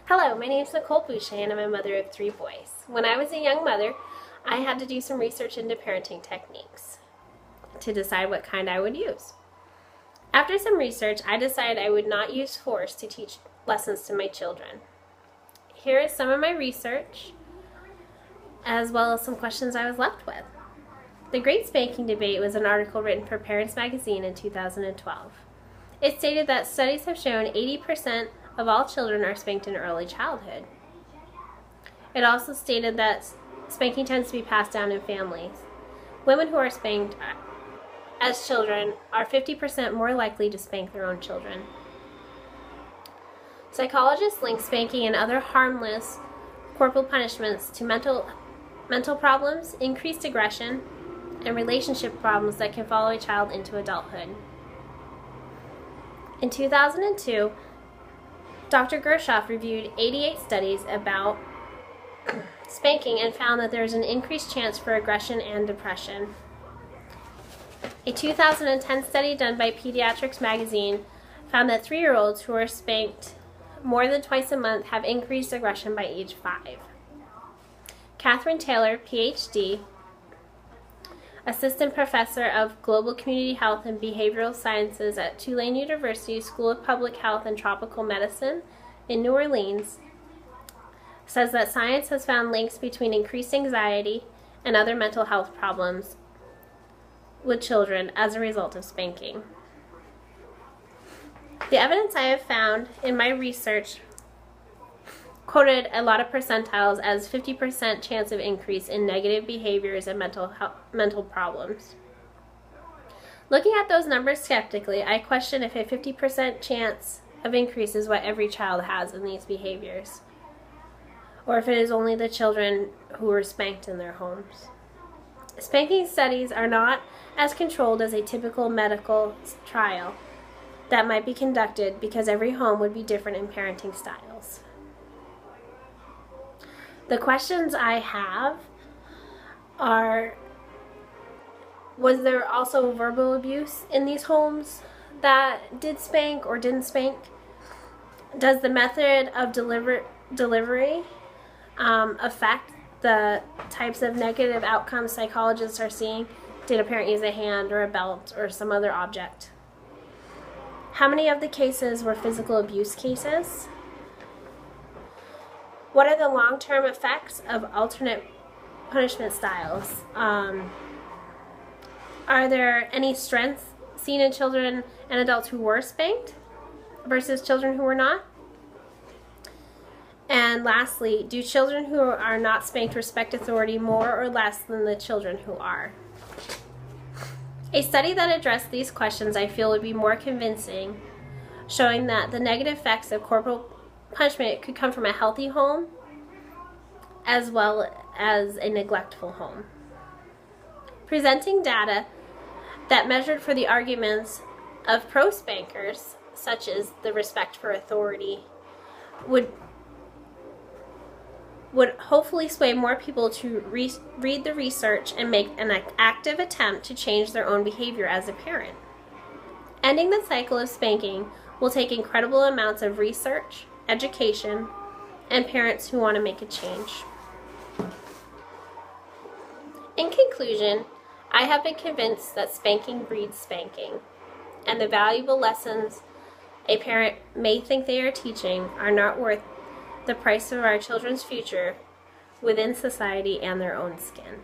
Hello, my name is Nicole Boucher and I'm a mother of 3 boys. When I was a young mother, I had to do some research into parenting techniques to decide what kind I would use. After some research, I decided I would not use force to teach lessons to my children. Here is some of my research, as well as some questions I was left with. The Great Spanking Debate was an article written for Parents Magazine in 2012. It stated that studies have shown 80% of all children are spanked in early childhood. It also stated that spanking tends to be passed down in families. Women who are spanked as children are 50% more likely to spank their own children. Psychologists link spanking and other harmless corporal punishments to mental problems, increased aggression, and relationship problems that can follow a child into adulthood. In 2002, Dr. Gershoff reviewed 88 studies about spanking and found that there is an increased chance for aggression and depression. A 2010 study done by Pediatrics Magazine found that 3-year-olds who are spanked more than twice a month have increased aggression by age 5. Catherine Taylor, PhD, Assistant Professor of Global Community Health and Behavioral Sciences at Tulane University School of Public Health and Tropical Medicine in New Orleans, says that science has found links between increased anxiety and other mental health problems with children as a result of spanking. The evidence I have found in my research quoted a lot of percentiles as 50% chance of increase in negative behaviors and mental problems. Looking at those numbers skeptically, I question if a 50% chance of increase is what every child has in these behaviors, or if it is only the children who were spanked in their homes. Spanking studies are not as controlled as a typical medical trial that might be conducted because every home would be different in parenting styles. The questions I have are, was there also verbal abuse in these homes that did spank or didn't spank? Does the method of delivery affect the types of negative outcomes psychologists are seeing? Did a parent use a hand or a belt or some other object? How many of the cases were physical abuse cases? What are the long-term effects of alternate punishment styles? Are there any strengths seen in children and adults who were spanked versus children who were not? And lastly, do children who are not spanked respect authority more or less than the children who are? A study that addressed these questions I feel would be more convincing, showing that the negative effects of corporal punishment could come from a healthy home as well as a neglectful home. Presenting data that measured for the arguments of pro-spankers, such as the respect for authority, would hopefully sway more people to read the research and make an active attempt to change their own behavior as a parent. Ending the cycle of spanking will take incredible amounts of research, education, and parents who want to make a change. In conclusion, I have been convinced that spanking breeds spanking, and the valuable lessons a parent may think they are teaching are not worth the price of our children's future within society and their own skin.